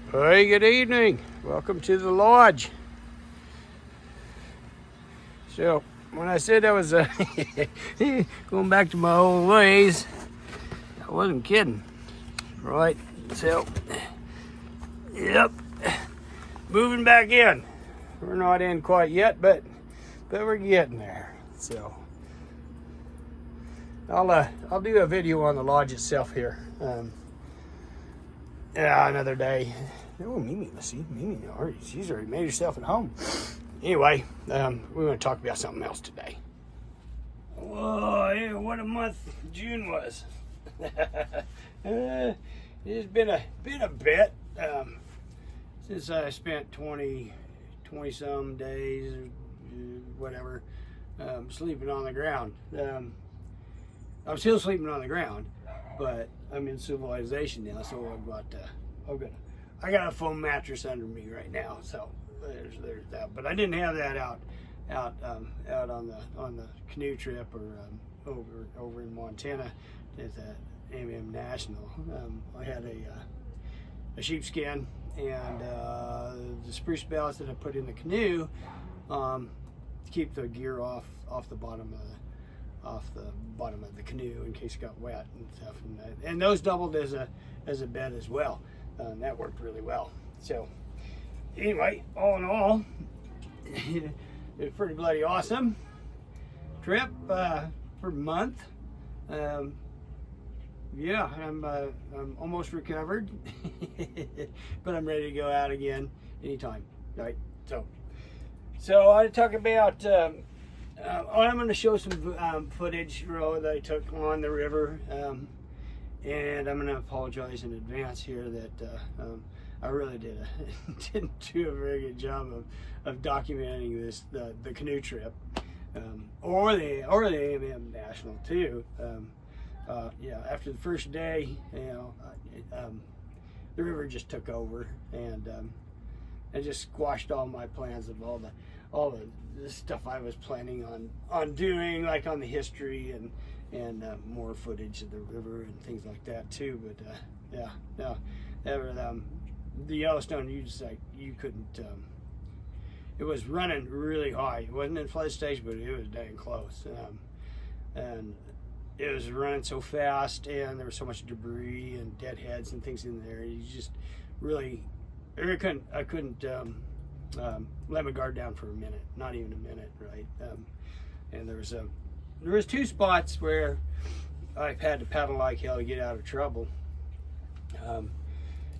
Hey, good evening. Welcome to the lodge. So, when I said I was going back to my old ways, I wasn't kidding. Right? So, yep, moving back in. We're not in quite yet, but we're getting there. So, I'll do a video on the lodge itself here. Another day. Oh, Mimi, let's see. Mimi, she's already made herself at home. Anyway, we're going to talk about something else today. Whoa, yeah, what a month June was. It's been a bit since I spent 20 some days, whatever, sleeping on the ground. I'm still sleeping on the ground, but I'm in civilization now, so I got a foam mattress under me right now, so there's that. But I didn't have that out on the canoe trip or over in Montana at the National. I had a sheepskin and the spruce ballast that I put in the canoe to keep the gear off the bottom of the canoe in case it got wet and stuff, and those doubled as a bed as well. That worked really well. So anyway, all in all, it was pretty bloody awesome trip for a month. Yeah, I'm almost recovered, but I'm ready to go out again anytime. Right? So I talk about. I'm going to show some footage that I took on the river, and I'm going to apologize in advance here that I really didn't do a very good job of documenting the canoe trip, or the AMM National too. Yeah, after the first day, the river just took over and just squashed all my plans of all the stuff I was planning on doing, like on the history and more footage of the river and things like that too. But yeah, no, the Yellowstone, you couldn't. It was running really high. It wasn't in flood stage, but it was dang close. And it was running so fast, and there was so much debris and deadheads and things in there. You just really, I couldn't let my guard down for a minute, not even a minute, right? And there was two spots where I've had to paddle like hell to get out of trouble. And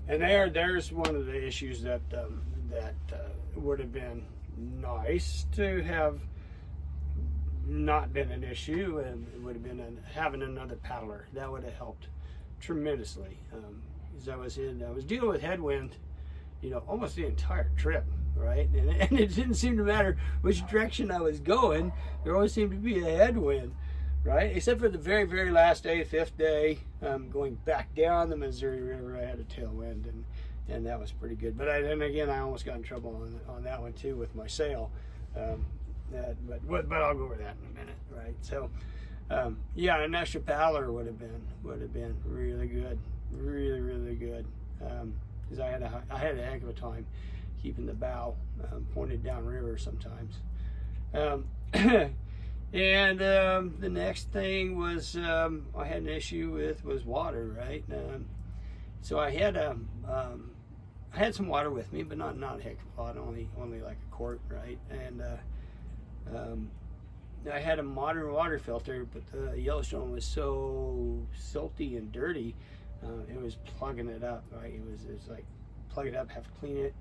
there's one of the issues that would have been nice to have not been an issue, and it would have been having another paddler. That would have helped tremendously. Because I was dealing with headwind, almost the entire trip, right? And it didn't seem to matter which direction I was going. There always seemed to be a headwind, right? Except for the very, very last day, fifth day, going back down the Missouri River, I had a tailwind, and that was pretty good. But I almost got in trouble on that one too with my sail. But I'll go over that in a minute, right? So, yeah, an extra paddler would have been really good, really, really good. Because I had a heck of a time keeping the bow pointed downriver sometimes. And the next thing was I had an issue with water, right? So I had some water with me, but not a heck of a lot, only like a quart, right? And I had a modern water filter, but the Yellowstone was so salty and dirty, it was plugging it up, right? It was like plug it up, have to clean it,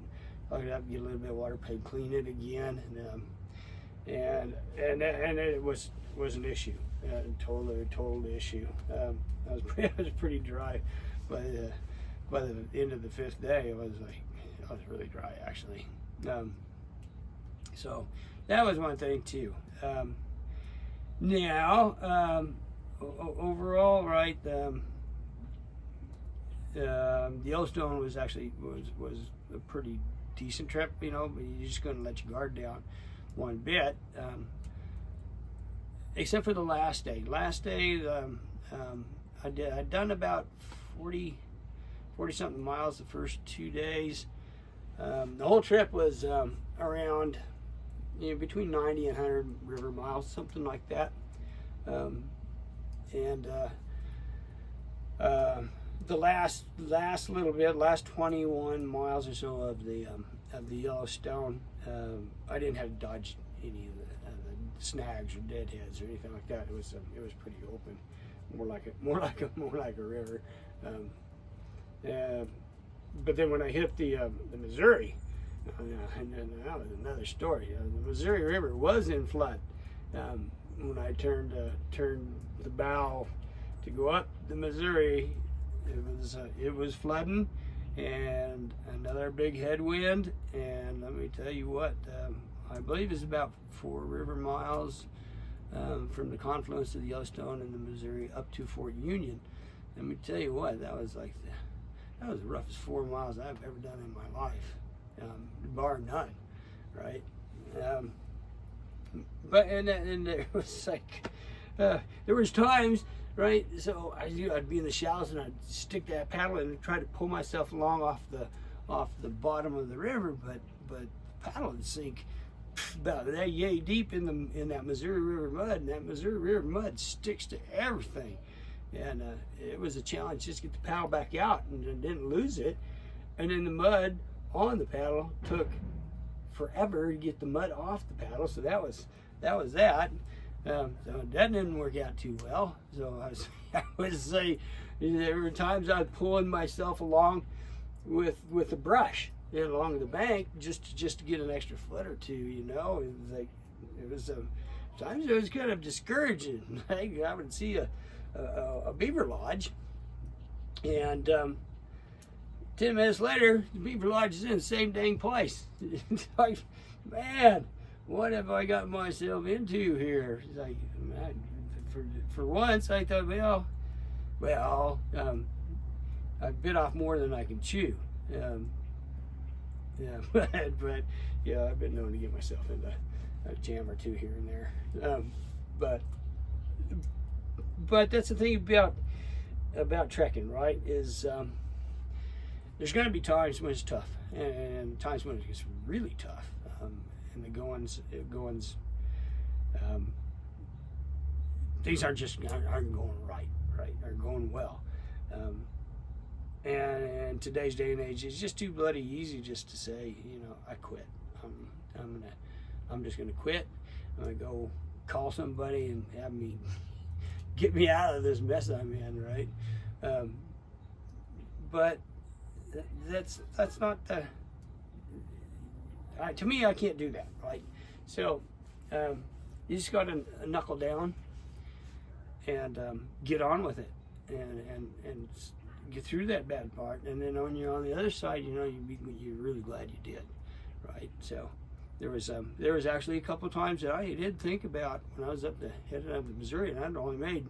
plug it up, get a little bit of water, clean it again, and it was an issue, total issue. I was pretty dry by the end of the fifth day. I was really dry actually. So that was one thing too. Now, overall, right? The Yellowstone was actually was a pretty decent trip, but you're just going to let your guard down one bit, except for the last day. I'd done about 40-something miles the first 2 days. The whole trip was around, between 90 and 100 river miles, something like that. The last little bit, last 21 miles or so of the Yellowstone, I didn't have to dodge any of the snags or deadheads or anything like that. It was pretty open, more like a river. But then when I hit the Missouri, and that was another story. The Missouri River was in flood. When I turned the bow to go up the Missouri, it was flooding, and another big headwind. And let me tell you what, I believe it's about 4 river miles from the confluence of the Yellowstone and the Missouri up to Fort Union. Let me tell you what, that was the roughest 4 miles I've ever done in my life, bar none, right? But there was there was times, right? So I'd be in the shallows and I'd stick that paddle and try to pull myself along off the bottom of the river, but the paddle would sink about that yay deep in that Missouri River mud, and that Missouri River mud sticks to everything. And it was a challenge just to get the paddle back out and didn't lose it. And then the mud on the paddle took forever to get the mud off the paddle, so that was that. So that didn't work out too well. So I would say there were times I was pulling myself along with the brush along the bank just to get an extra foot or two. Times it was kind of discouraging. I would see a beaver lodge, and 10 minutes later, the beaver lodge is in the same dang place. It's like, man, what have I got myself into here? It's like, man, for once, I thought, well, I bit off more than I can chew. But yeah, I've been known to get myself into a jam or two here and there. But that's the thing about trekking, right? Is there's going to be times when it's tough, and times when it gets really tough, and the goings, things aren't going right, aren't going well. And today's day and age, it's just too bloody easy just to say, I quit. I'm just gonna quit. I'm gonna go call somebody and have me get me out of this mess I'm in, right? But that's not the. To me, I can't do that, right? So you just got to knuckle down and get on with it, and get through that bad part. And then when you're on the other side, you're really glad you did, right? So there was actually a couple of times that I did think about when I was heading up the Missouri, and I'd only made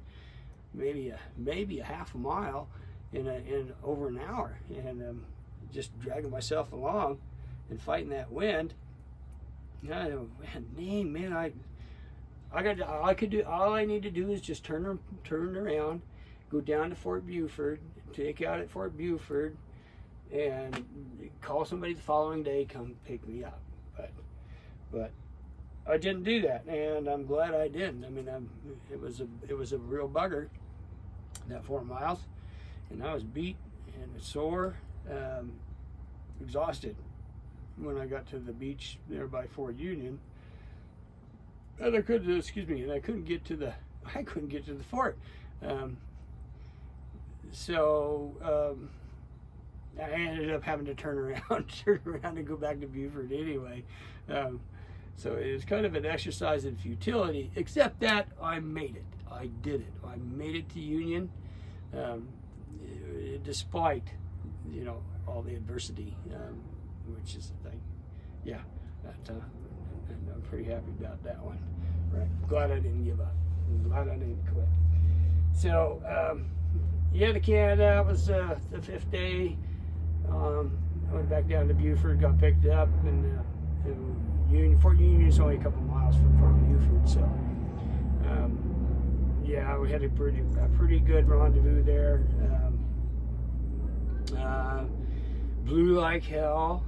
maybe a half a mile in over an hour, and just dragging myself along and fighting that wind. Man, all I need to do is just turn around, go down to Fort Buford, take out at Fort Buford, and call somebody the following day, come pick me up. But I didn't do that, and I'm glad I didn't. I mean, it was a real bugger, that 4 miles, and I was beat and sore, exhausted when I got to the beach there by Fort Union. And I couldn't get to the fort. So I ended up having to turn around and go back to Buford anyway. So it was kind of an exercise in futility, except that I made it. I did it. I made it to Union, despite all the adversity, which is the thing. Yeah, and I'm pretty happy about that one. Right, glad I didn't give up. Glad I didn't quit. So to Canada was the 5th day. I went back down to Buford, got picked up, and Fort Union is only a couple miles from Fort Buford, so we had a pretty good rendezvous there. Blew like hell.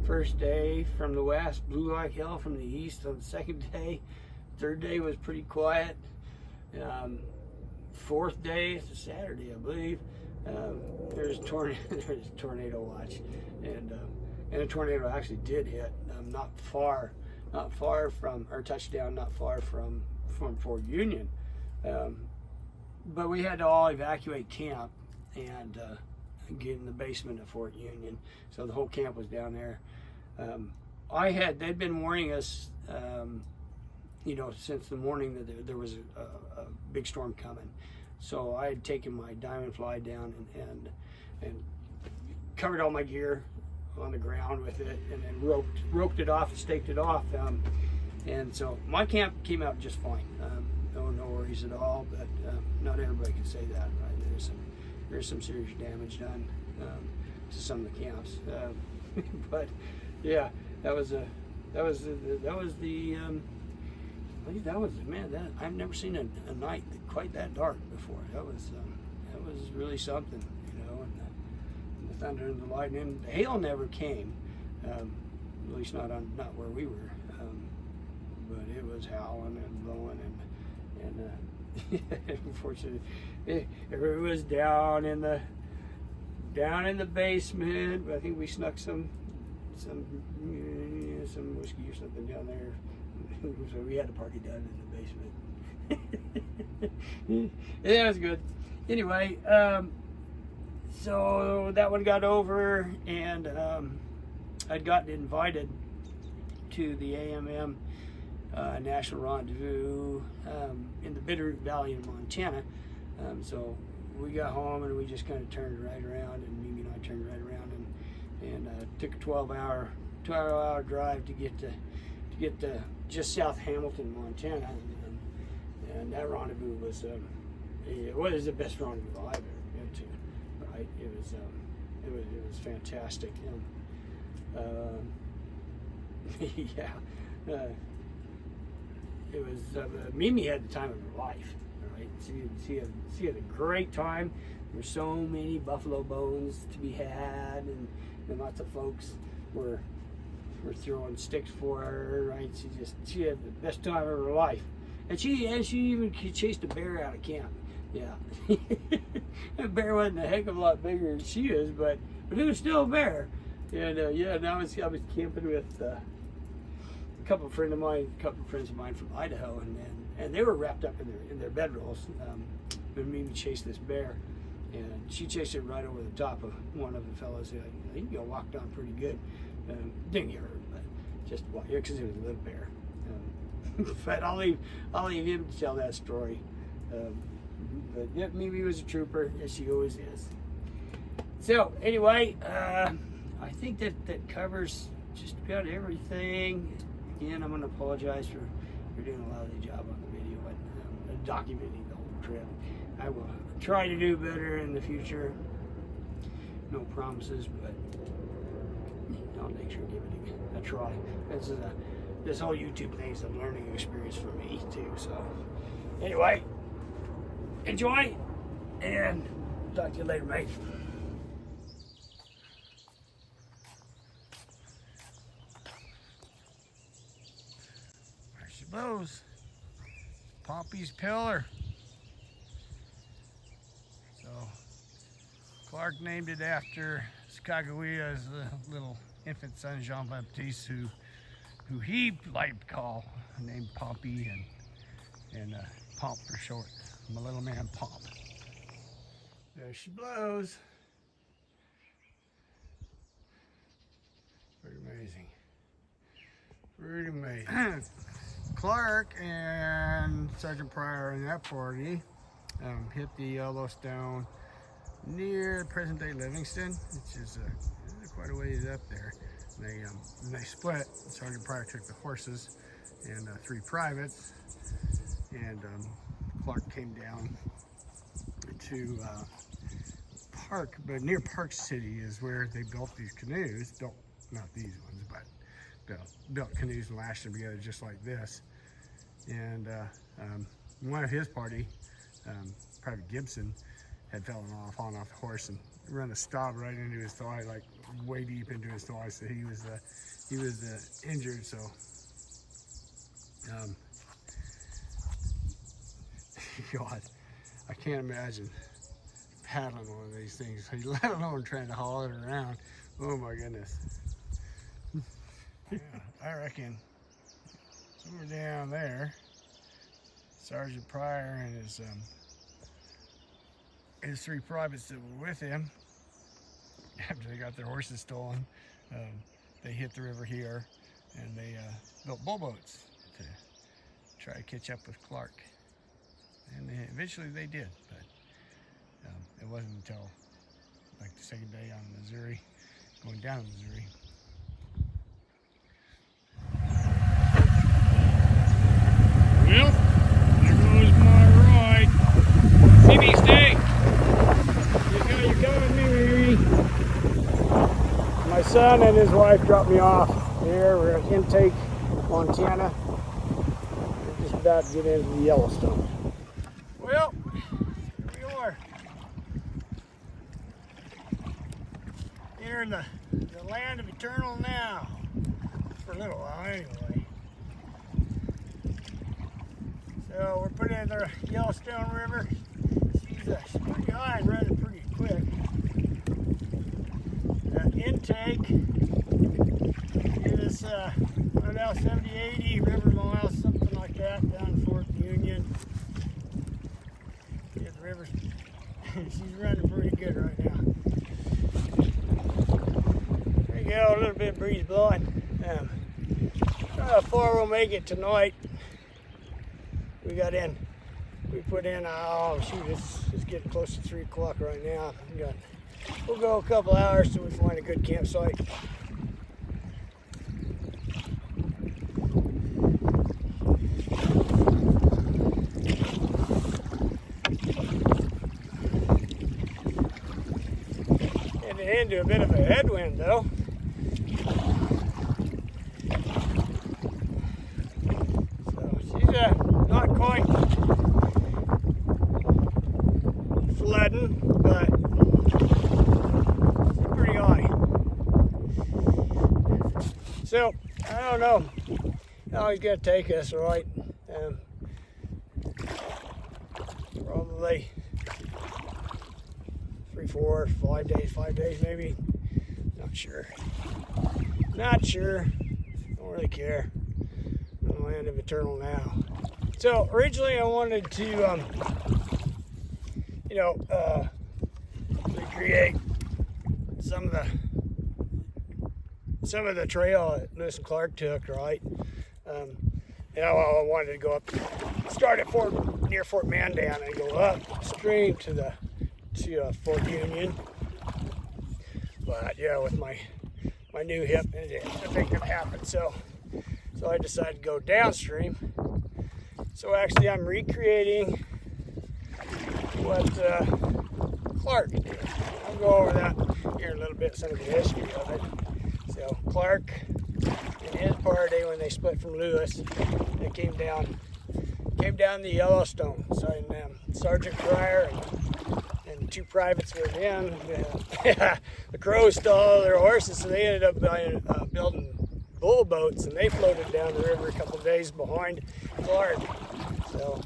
First day from the west, blew like hell from the east on the second day. Third day was pretty quiet. Fourth day, it's a Saturday, I believe. There's a tornado watch, and a tornado actually did hit not far from, or touchdown not far from Fort Union. But we had to all evacuate camp and get in the basement of Fort Union. So the whole camp was down there. They'd been warning us, since the morning that there was a big storm coming. So I had taken my Diamond Fly down and covered all my gear on the ground with it, and then roped it off and staked it off. And so my camp came out just fine. No worries at all, but not everybody can say that, right? There's some serious damage done to some of the camps. But yeah, I've never seen a night quite that dark before. That was really something, and the thunder and the lightning. The hail never came, at least not where we were. But it was howling and blowing, and unfortunately, everyone was down in the basement. But I think we snuck some whiskey or something down there. So we had a party done in the basement. Yeah, it was good. Anyway, so that one got over, and I'd gotten invited to the AMM National Rendezvous in the Bitterroot Valley in Montana. So we got home and we just kind of turned right around, and Mimi and I turned right around and took a 12-hour drive to get to just south Hamilton, Montana, and that rendezvous was the best rendezvous I've ever been to. Right? It was fantastic. Yeah. It was Mimi had the time of her life. Right? She had a great time. There were so many buffalo bones to be had, and lots of folks were throwing sticks for her. Right? She had the best time of her life, and she even chased a bear out of camp. Yeah, that bear wasn't a heck of a lot bigger than she is, but it was still a bear. And and I was camping with a couple of friends of mine from Idaho, and they were wrapped up in their bedrolls when Mimi chased this bear, and she chased it right over the top of one of the fellows. I think he walked on pretty good. Didn't get hurt, but just because it was a little bear. But I'll leave him to tell that story. But yeah, Mimi was a trooper, as she always is. So anyway, I think that covers just about everything. Again, I'm going to apologize for doing a lousy job on the video and documenting the whole trip. I will try to do better in the future. No promises, but I'll make sure to give it a try. This whole YouTube thing is a learning experience for me too. So anyway, enjoy, and talk to you later, mate. There she blows. Poppy's pillar. So Clark named it after Sacagawea's little infant son Jean-Baptiste, who he liked to call, named Poppy, and Pomp for short. My little man Pomp. There she blows. Pretty amazing. Pretty amazing. Clark and Sergeant Pryor and that party hit the Yellowstone near present-day Livingston, which is quite a ways up there. And they split. Sergeant Pryor took the horses and 3 privates, and Clark came down to Park, but near Park City is where they built these canoes. Not these ones, but built canoes and lashed them together just like this. And one of his party, Private Gibson, had fallen off the horse and run a stop right into his thigh, like way deep into his thigh. So he was injured. So God, I can't imagine paddling one of these things, let alone trying to haul it around. Oh my goodness. Yeah, I reckon somewhere down there, Sergeant Pryor and his 3 privates that were with him, after they got their horses stolen, they hit the river here, and they built bullboats to try to catch up with Clark. And eventually they did, but it wasn't until like the second day on Missouri, going down Missouri. Well, there goes my ride. See me stay. You come with me, baby. My son and his wife dropped me off here. We're at Intake, Montana. We're just about to get into the Yellowstone. Well, here we are. Here in the land of eternal now. For a little while, anyway. So we're putting in the Yellowstone River. She's pretty high and running pretty quick. Intake is about 70, 80 river miles, something like that, down in Fort Union. Yeah, the river's she's running pretty good right now. There you go, a little bit of breeze blowing. How far we'll make it tonight. We put in, oh shoot, it's getting close to 3 o'clock right now. We'll go a couple hours till we find a good campsite. Heading into a bit of a headwind though. So she's not quite flooding, but pretty high. So I don't know how he's gonna take us, right? Probably 3, 4, 5 days, 5 days maybe. Not sure. Don't really care. I'm in the land of eternal now. So originally I wanted to recreate some of the trail that Lewis and Clark took, right? I wanted to go up, start at near Fort Mandan and go upstream to Fort Union. But yeah, with my new hip, it ain't gonna happen. So I decided to go downstream. So actually, I'm recreating what Clark did. I'll go over that here in a little bit, some of the history of it. So Clark and his party, when they split from Lewis, they came down the Yellowstone. So Sergeant Pryor and 2 privates were in. The Crows stole all their horses, so they ended up building bull boats, and they floated down the river a couple of days behind Clark. So,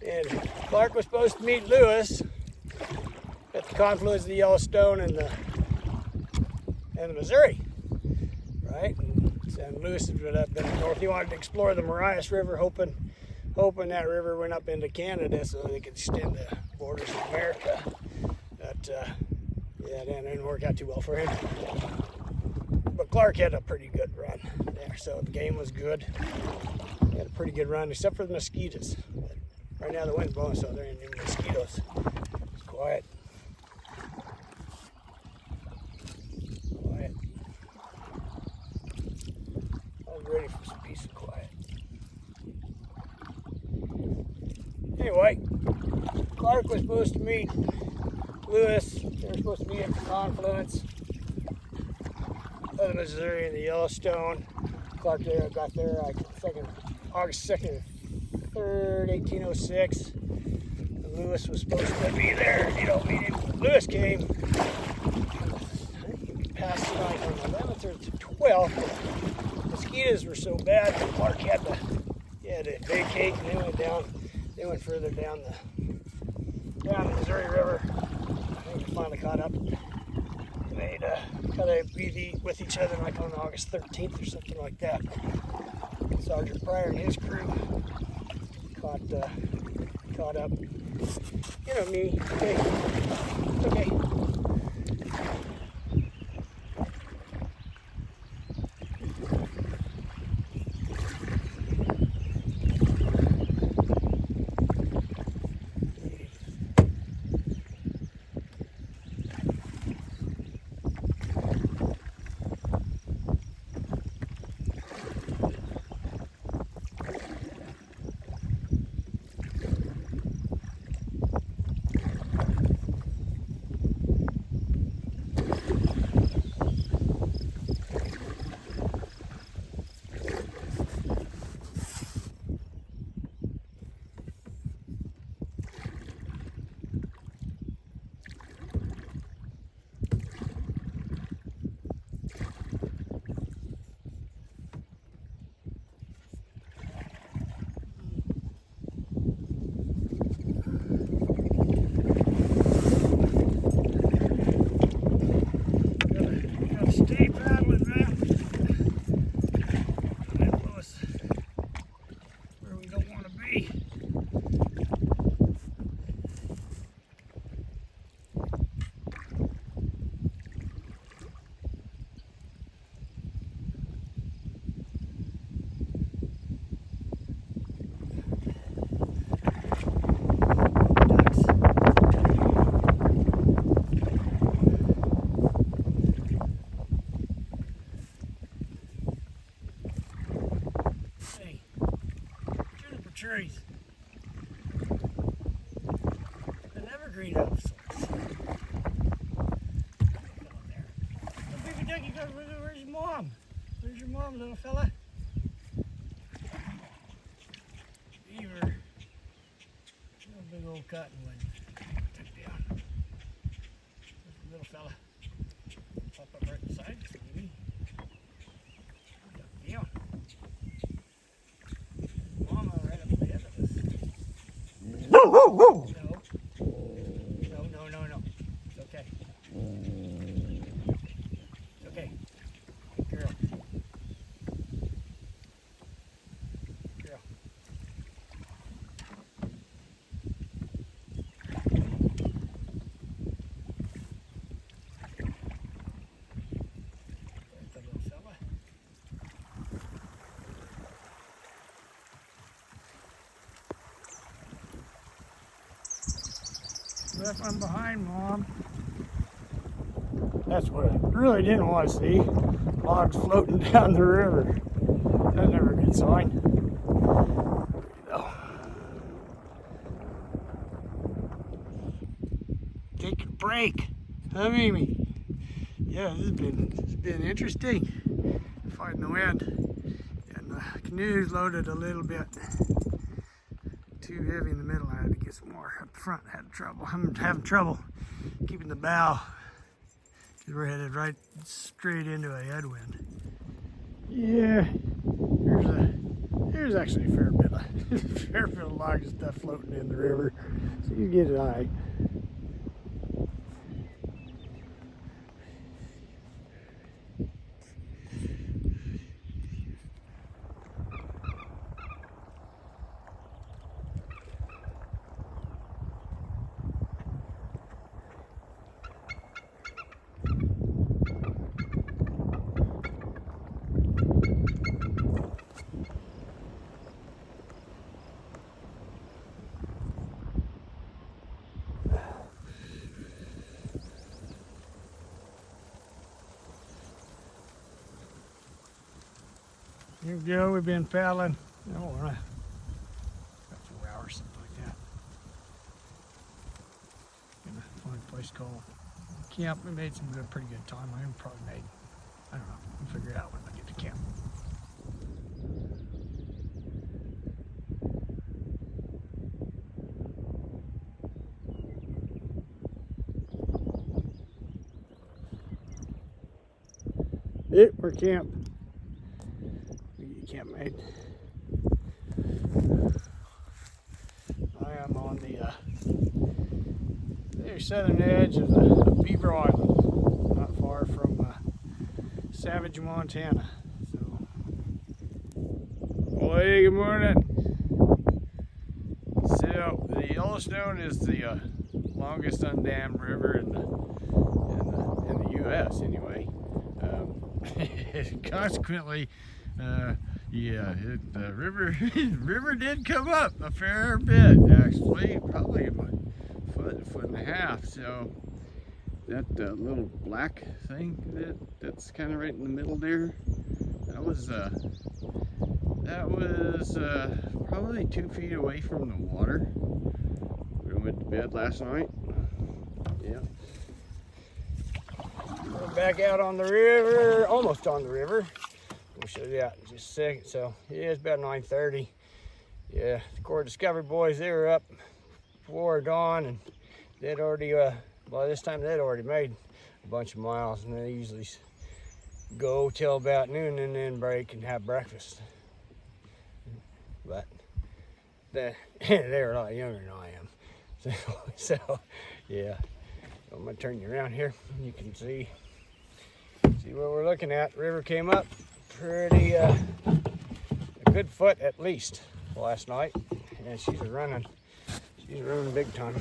and Clark was supposed to meet Lewis at the confluence of the Yellowstone and the Missouri, right? And Lewis had been up in the north. He wanted to explore the Marias River, hoping that river went up into Canada so they could extend the borders of America. But that didn't work out too well for him. But Clark had a pretty good run there, so the game was good. He had a pretty good run, except for the mosquitoes. But right now the wind's blowing, so there ain't any mosquitoes. It's quiet. I was ready for some peace and quiet. Anyway, Clark was supposed to meet Lewis. They were supposed to meet at the confluence of the Missouri and the Yellowstone. Clark got there August 2nd, 3rd, 1806. And Lewis was supposed to be there. You don't meet him Lewis came, past the night on the 11th or the 12th. Mosquitoes were so bad that Clark had to vacate, and they went further down the Missouri River. I think they finally caught up. They'd cut out with each other like on August 13th or something like that. Sergeant Pryor and his crew caught up. You know me. Okay. It's okay. Stay paddling, man. That was where we don't want to be. Trees. An evergreen of sorts. Down there. Oh, baby ducky, where's your mom? Where's your mom, little fella? Beaver. Oh, big old cottonwood. Took down. There's a little fella. Pop up right beside us, maybe. Took down. No. It's okay. It's okay. Good girl. Girl. There's the little fella. Left one behind, Mom. That's what I really didn't want to see. Logs floating down the river. That's never a good sign. Take a break, huh, Mimi? Yeah, this has been interesting. Fighting the wind. And the canoe's loaded a little bit. Too heavy in the middle. I had to get some more up front. I'm having trouble keeping the bow because we're headed right straight into a headwind. Yeah, there's actually a fair bit of logs and stuff floating in the river, so you get an eye. Here we go, we've been paddling, about 4 hours, something like that. Gonna find a place called camp. We made some pretty good time. I probably made, I don't know, we'll figure it out when I get to camp. we're camped. We get campmate. I am on the very southern edge of the Beaver Island, not far from Savage, Montana. So, well, hey, good morning. So, the Yellowstone is the longest undammed river in the U.S. anyway. Consequently, the river did come up a fair bit, actually, probably about a foot and a half. So that little black thing that's kind of right in the middle there, that was probably 2 feet away from the water. We went to bed last night. Yeah. We're back out on the river, almost on the river. We'll show you that in just a second. So yeah, it's about 9:30. Yeah, the Core Discovery boys, they were up before dawn, and they'd already, by this time they'd already made a bunch of miles, and they usually go till about noon and then break and have breakfast. But they're a lot younger than I am. So yeah, I'm gonna turn you around here. You can see what we're looking at. The river came up pretty a good foot at least last night, and she's running big time.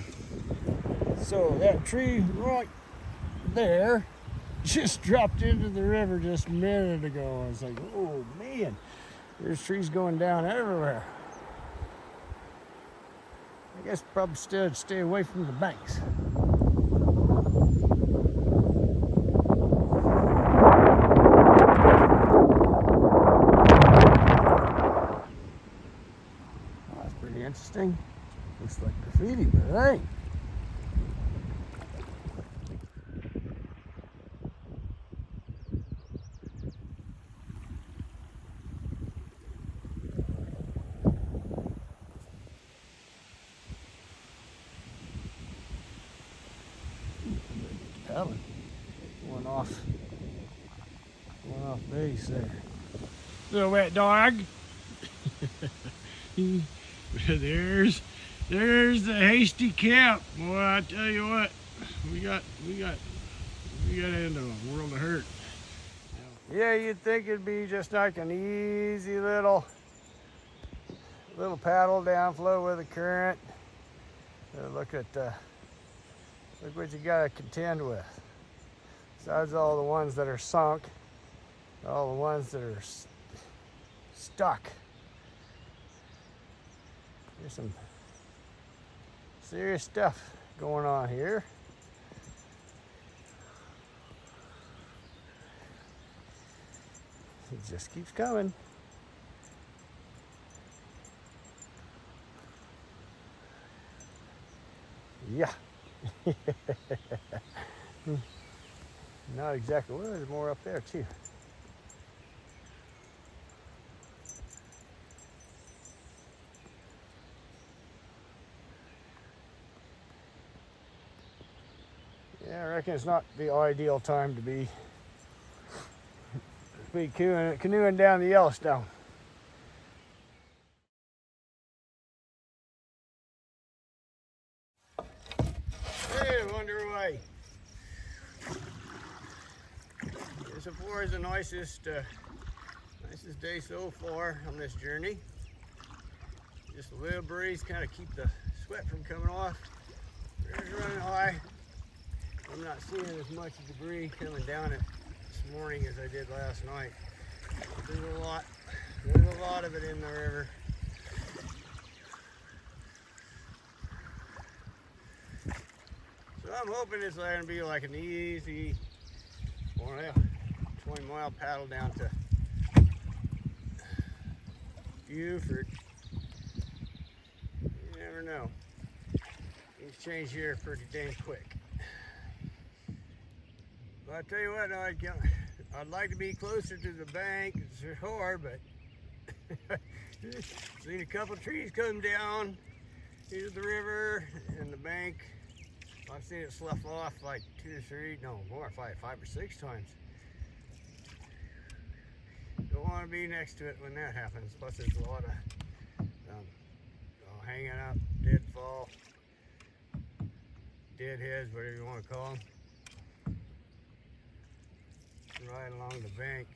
So that tree right there just dropped into the river just a minute ago. I was like, oh man, there's trees going down everywhere. I guess probably still stay away from the banks. Interesting. Looks like graffiti, but it ain't. Paddling. Going off base there. Little wet dog. There's the hasty camp. Boy, I tell you what, we got into a world of hurt. Yeah, you'd think it'd be just like an easy little paddle down flow with the current. Look what you gotta contend with. Besides all the ones that are sunk, all the ones that are stuck. There's some serious stuff going on here. It just keeps coming. Yeah. Not exactly. Well, there's more up there too. Yeah, I reckon it's not the ideal time to be canoeing down the Yellowstone. Hey, I'm underway. So far is the nicest day so far on this journey. Just a little breeze, kind of keep the sweat from coming off. River's running high. I'm not seeing as much debris coming down it this morning as I did last night. There's a lot of it in the river. So I'm hoping it's going to be like an easy 20-mile paddle down to Buford. You never know. Things change here pretty dang quick. But I tell you what, I'd like to be closer to the bank. It's hard, but seen a couple of trees come down into the river and the bank. I've seen it slough off like 2 or 3, no more, 5 or 6 times. want to be next to it when that happens. Plus, there's a lot of hanging up, deadfall, deadheads, whatever you want to call them, right along the bank.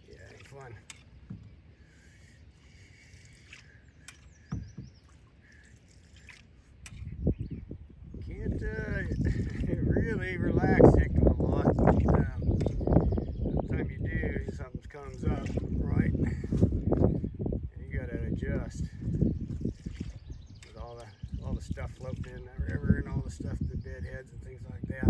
Yeah, ain't fun. Can't really relax heck of a lot. Time you do, something comes up, right? And you gotta adjust with all the stuff floating in that river and all the stuff, the deadheads and things like that.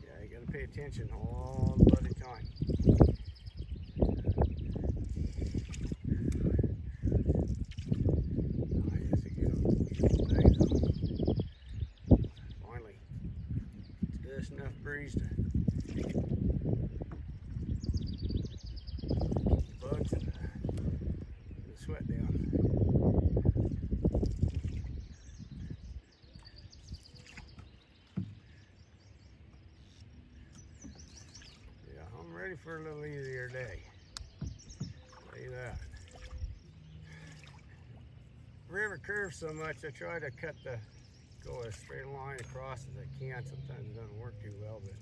Yeah, you gotta pay attention all the bloody time. Finally, just enough breeze to keep the bugs and the sweat down. Yeah, I'm ready for a little easier day. Tell you that. River curves so much, I try to go as straight a line across as I can. Sometimes it doesn't work too well, but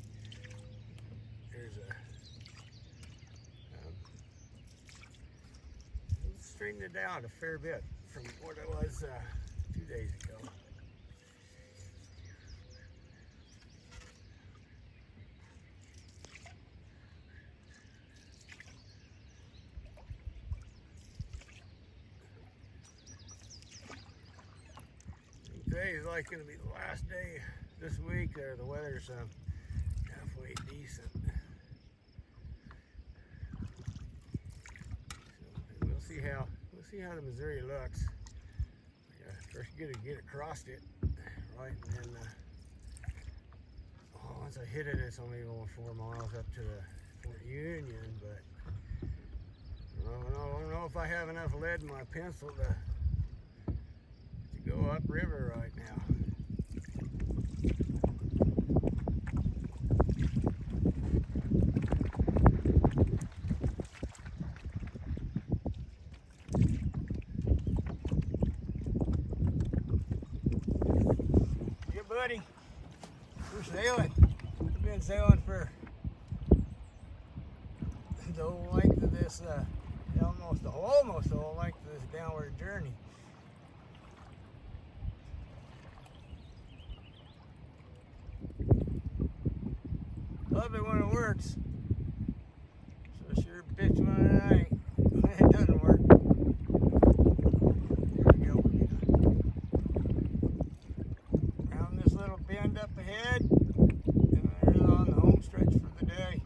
there's straightened it out a fair bit from what it was 2 days ago. Today is like going to be the last day this week. There, the weather's halfway decent. So we'll see how the Missouri looks. First, get across it, right, and then once I hit it, it's only going 4 miles up to the Fort Union. But I don't know if I have enough lead in my pencil to go upriver right now. Yeah, buddy, we're sailing. We've been sailing for the whole length of this, almost the whole length of this downward journey. Love it when it works. So sure bitch when it doesn't work. There we go. Around this little bend up ahead, and we're on the home stretch for the day.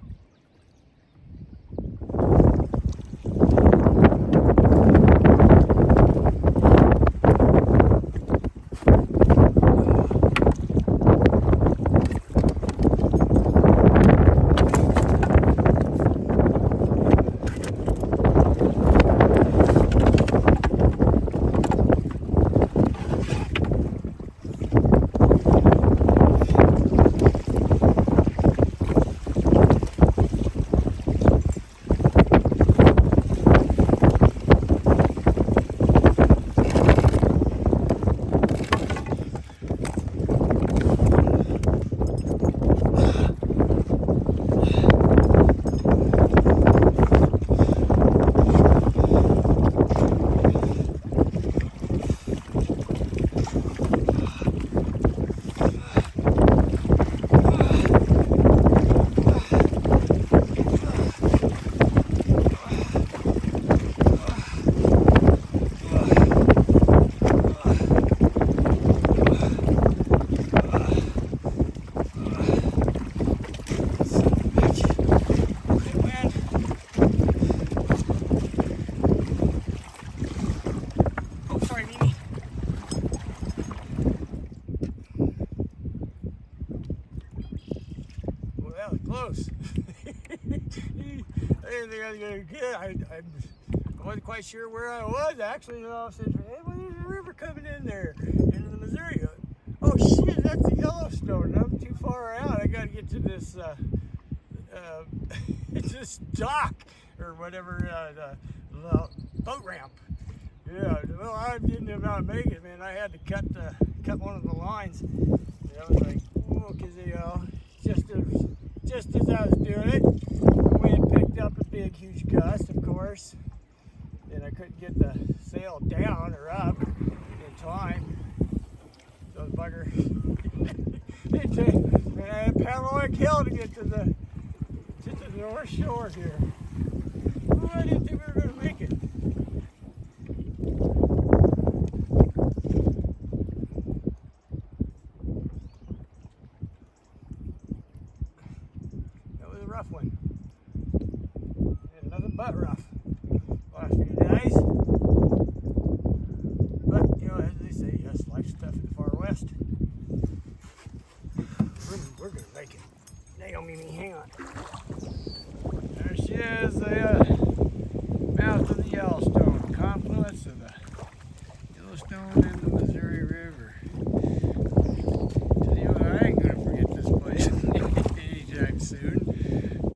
Close. I didn't think I was going to get I wasn't quite sure where I was actually, and all of a sudden, hey, well, there's a river coming in there into the Missouri. Oh shit, that's the Yellowstone. I'm too far out. I got to get to this this dock or whatever, the boat ramp. Yeah, well, I didn't know how to make it, man. I had to cut one of the lines. And I was like, oh, because just as I was doing it, the wind picked up a big, huge gust, of course, and I couldn't get the sail down or up in time. So the bugger, and I had to paddle like hell to get to the North Shore here. Oh, I didn't think we were going to make it. That was a rough one. And nothing but rough last few days. But, you know, as they say, yes, life's tough in the far west. We're going to make it. Naomi, hang on. There she is, the mouth of the Yellowstone, confluence of the Yellowstone and the Missouri River.